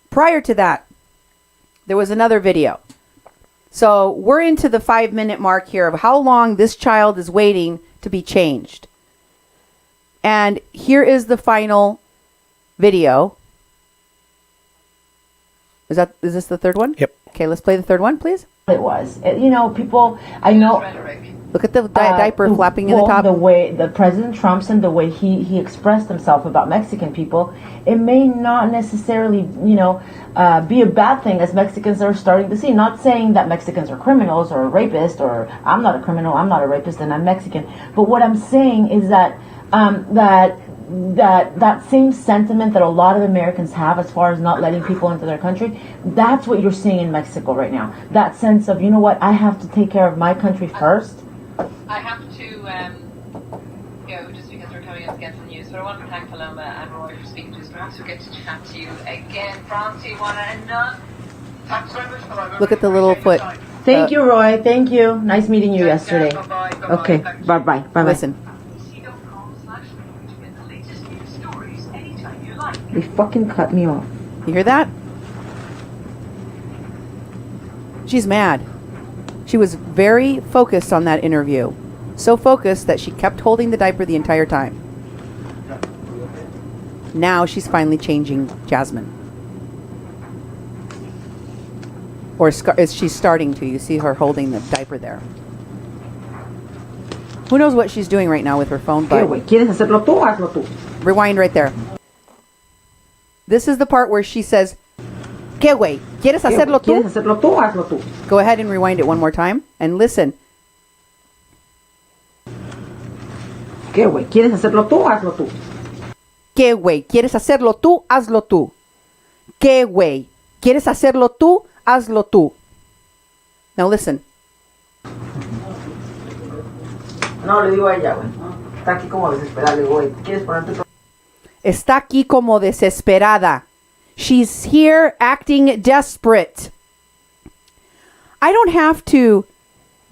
[SPEAKER 2] Prior to that, there was another video. So we're into the 5-minute mark here of how long this child is waiting to be changed. And here is the final video. Is this the third one?
[SPEAKER 1] Yep.
[SPEAKER 2] Okay, let's play the third one, please.
[SPEAKER 4] It was. People, I know.
[SPEAKER 2] Look at the diaper flapping in the top.
[SPEAKER 4] The way the President Trump's and the way he expressed himself about Mexican people, it may not necessarily, be a bad thing as Mexicans are starting to see. Not saying that Mexicans are criminals or rapists, or I'm not a criminal, I'm not a rapist, and I'm Mexican. But what I'm saying is that that same sentiment that a lot of Americans have as far as not letting people into their country, that's what you're seeing in Mexico right now. That sense of, you know what, I have to take care of my country first.
[SPEAKER 5] I have to go just because we're coming up against the news, but I want to thank Paloma and Roy for speaking to us. Perhaps we'll get to chat to you again. Francie, thanks very much, Paloma.
[SPEAKER 2] Look at the little foot.
[SPEAKER 4] Thank you, Roy. Thank you. Nice meeting you yesterday.
[SPEAKER 5] Bye-bye.
[SPEAKER 4] Okay, bye-bye. Bye-bye.
[SPEAKER 2] Listen.
[SPEAKER 4] They fucking cut me off.
[SPEAKER 2] You hear that? She's mad. She was very focused on that interview. So focused that she kept holding the diaper the entire time. Now she's finally changing Jasmine. Or is she starting to? You see her holding the diaper there. Who knows what she's doing right now with her phone, but rewind right there. This is the part where she says, ¿Qué güey? ¿Quieres hacerlo tú? Go ahead and rewind it one more time and listen.
[SPEAKER 4] ¿Qué güey? ¿Quieres hacerlo tú? Hazlo tú.
[SPEAKER 2] ¿Qué güey? ¿Quieres hacerlo tú? Hazlo tú. ¿Qué güey? ¿Quieres hacerlo tú? Hazlo tú. Now listen.
[SPEAKER 4] No, le digo a ella, güey. Está aquí como desesperada, güey. ¿Quieres ponerte?
[SPEAKER 2] Está aquí como desesperada. She's here acting desperate. I don't have to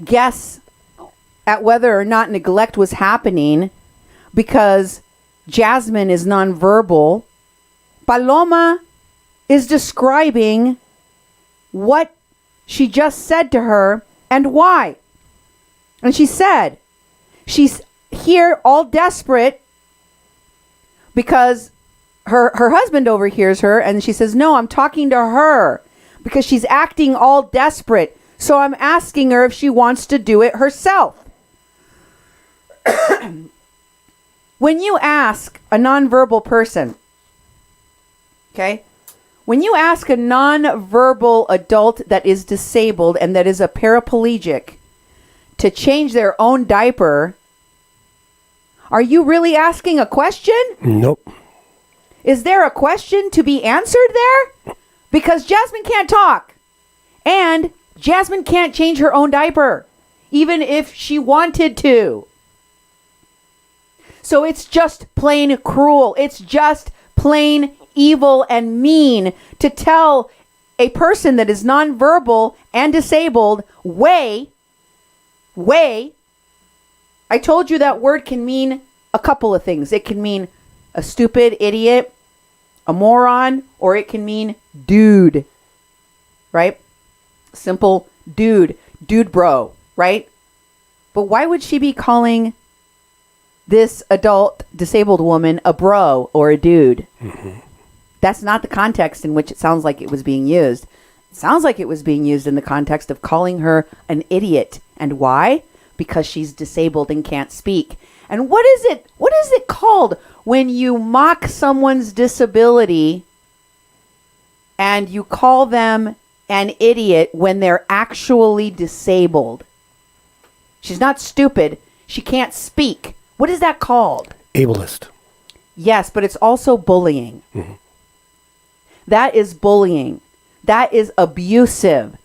[SPEAKER 2] guess at whether or not neglect was happening because Jasmine is nonverbal. Paloma is describing what she just said to her and why. And she said she's here all desperate because her husband overhears her and she says, no, I'm talking to her because she's acting all desperate. So I'm asking her if she wants to do it herself. When you ask a nonverbal person, okay, when you ask a nonverbal adult that is disabled and that is a paraplegic to change their own diaper, are you really asking a question?
[SPEAKER 1] Nope.
[SPEAKER 2] Is there a question to be answered there? Because Jasmine can't talk. And Jasmine can't change her own diaper, even if she wanted to. So it's just plain cruel. It's just plain evil and mean to tell a person that is nonverbal and disabled, way. I told you that word can mean a couple of things. It can mean a stupid idiot, a moron, or it can mean dude, right? Simple dude bro, right? But why would she be calling this adult disabled woman a bro or a dude? Mm-hmm. That's not the context in which it sounds like it was being used. It sounds like it was being used in the context of calling her an idiot. And why? Because she's disabled and can't speak. And what is it called when you mock someone's disability and you call them an idiot when they're actually disabled? She's not stupid. She can't speak. What is that called?
[SPEAKER 1] Ableist.
[SPEAKER 2] Yes, but it's also bullying. Mm-hmm. That is bullying. That is abusive.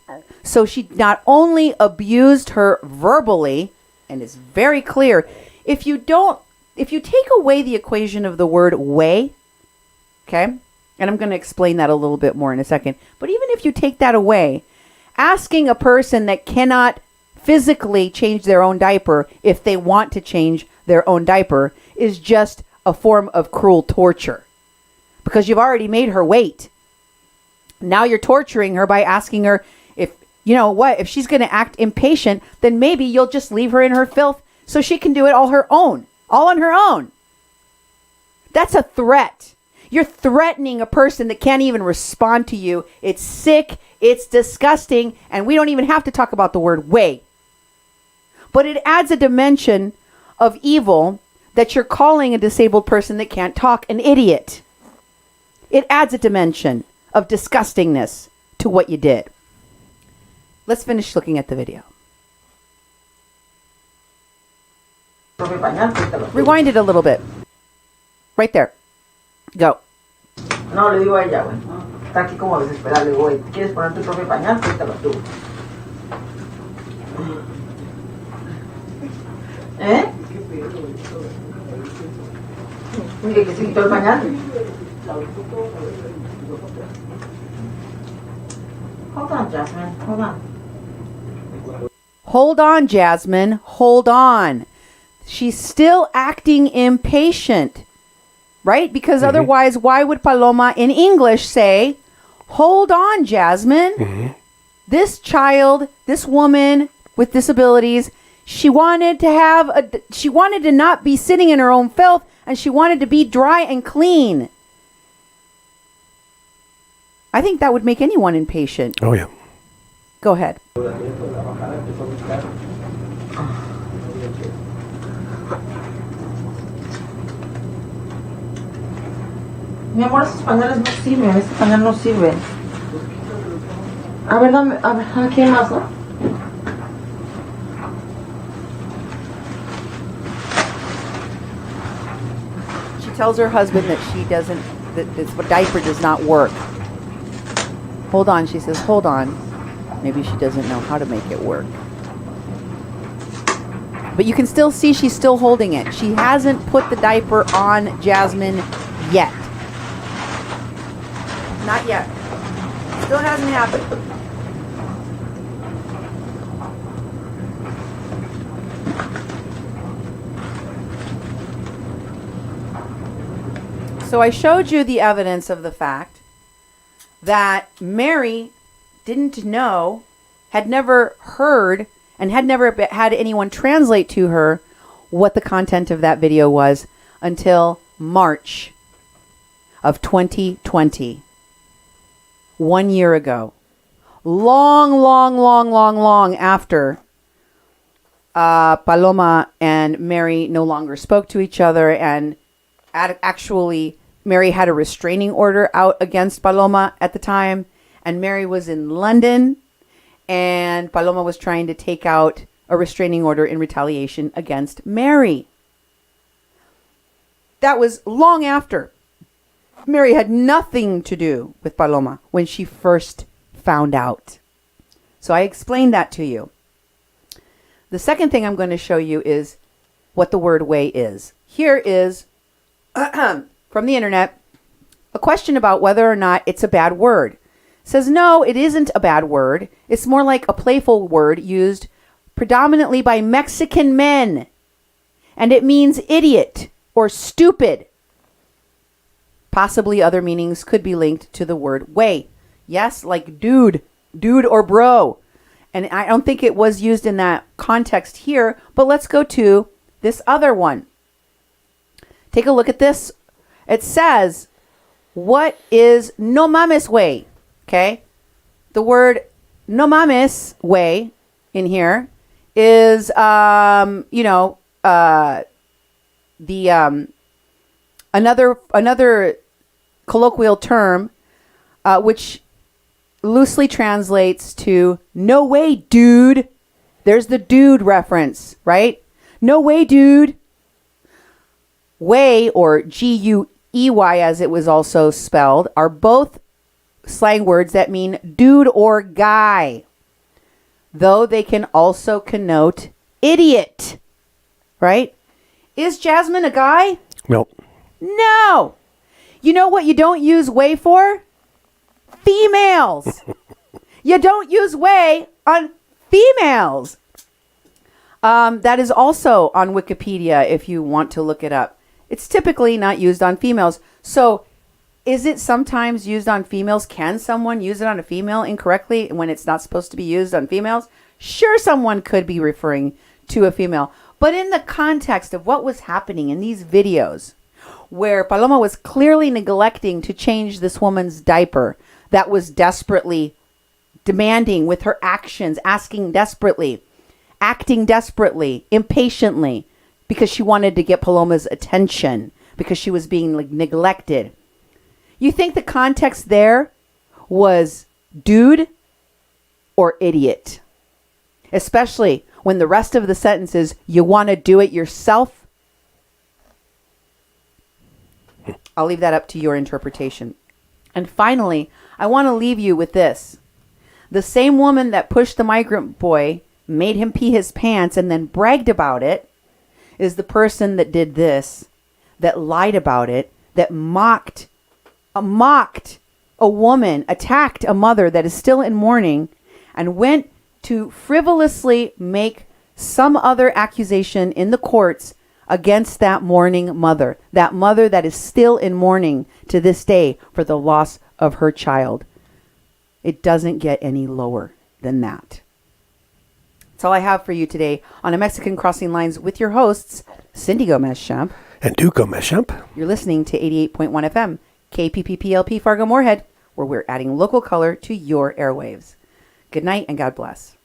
[SPEAKER 2] So she not only abused her verbally, and it's very clear, if you take away the equation of the word way, okay, and I'm going to explain that a little bit more in a second, but even if you take that away, asking a person that cannot physically change their own diaper if they want to change their own diaper is just a form of cruel torture because you've already made her wait. Now you're torturing her by asking her if, you know what, if she's going to act impatient, then maybe you'll just leave her in her filth so she can do it all on her own. That's a threat. You're threatening a person that can't even respond to you. It's sick, it's disgusting, and we don't even have to talk about the word way. But it adds a dimension of evil that you're calling a disabled person that can't talk an idiot. It adds a dimension of disgustingness to what you did. Let's finish looking at the video. Rewind it a little bit. Right there. Go.
[SPEAKER 6] No, le digo a ella, güey. Está aquí como desesperada. Le digo, güey, ¿quieres poner tu propio pañal? Quítalo tú. ¿Eh? Mire que se quitó el pañal. Hold on, Jasmine. Hold on.
[SPEAKER 2] Hold on, Jasmine. Hold on. She's still acting impatient, right? Because otherwise, why would Paloma in English say, hold on, Jasmine? This child, this woman with disabilities, she wanted to not be sitting in her own filth, and she wanted to be dry and clean. I think that would make anyone impatient.
[SPEAKER 1] Oh, yeah.
[SPEAKER 2] Go ahead.
[SPEAKER 6] Mi amor, esos pañales no sirven. Este pañal no sirve. A ver, dame. A ver, ¿qué más, no?
[SPEAKER 2] She tells her husband that that this diaper does not work. Hold on, she says, hold on. Maybe she doesn't know how to make it work. But you can still see she's still holding it. She hasn't put the diaper on Jasmine yet. Not yet. Still hasn't happened. So I showed you the evidence of the fact that Mary didn't know, had never heard, and had never had anyone translate to her what the content of that video was until March of 2020. 1 year ago. Long after Paloma and Mary no longer spoke to each other, and actually Mary had a restraining order out against Paloma at the time, and Mary was in London, and Paloma was trying to take out a restraining order in retaliation against Mary. That was long after. Mary had nothing to do with Paloma when she first found out. So I explained that to you. The second thing I'm going to show you is what the word way is. Here is, from the internet, a question about whether or not it's a bad word. It says, no, it isn't a bad word. It's more like a playful word used predominantly by Mexican men. And it means idiot or stupid. Possibly other meanings could be linked to the word way. Yes, like dude or bro. And I don't think it was used in that context here, but let's go to this other one. Take a look at this. It says, what is no mames way? Okay. The word no mames way in here is, another colloquial term, which loosely translates to no way, dude. There's the dude reference, right? No way, dude. Way, or G-U-E-Y as it was also spelled, are both slang words that mean dude or guy, though they can also connote idiot, right? Is Jasmine a guy?
[SPEAKER 1] Nope.
[SPEAKER 2] No. You know what you don't use way for? Females. You don't use way on females. That is also on Wikipedia if you want to look it up. It's typically not used on females. So is it sometimes used on females? Can someone use it on a female incorrectly when it's not supposed to be used on females? Sure, someone could be referring to a female. But in the context of what was happening in these videos, where Paloma was clearly neglecting to change this woman's diaper that was desperately demanding with her actions, asking desperately, acting desperately, impatiently, because she wanted to get Paloma's attention, because she was being like neglected. You think the context there was dude or idiot? Especially when the rest of the sentence is, you want to do it yourself? I'll leave that up to your interpretation. And finally, I want to leave you with this. The same woman that pushed the migrant boy, made him pee his pants, and then bragged about it, is the person that did this, that lied about it, that mocked a woman, attacked a mother that is still in mourning, and went to frivolously make some other accusation in the courts against that mourning mother, that mother that is still in mourning to this day for the loss of her child. It doesn't get any lower than that. That's all I have for you today on A Mexican Crossing Lines with your hosts, Cindy Gomez-Schempp
[SPEAKER 1] And Duke Gomez-Schempp.
[SPEAKER 2] You're listening to 88.1 FM, KPPPLP Fargo Moorhead, where we're adding local color to your airwaves. Good night and God bless.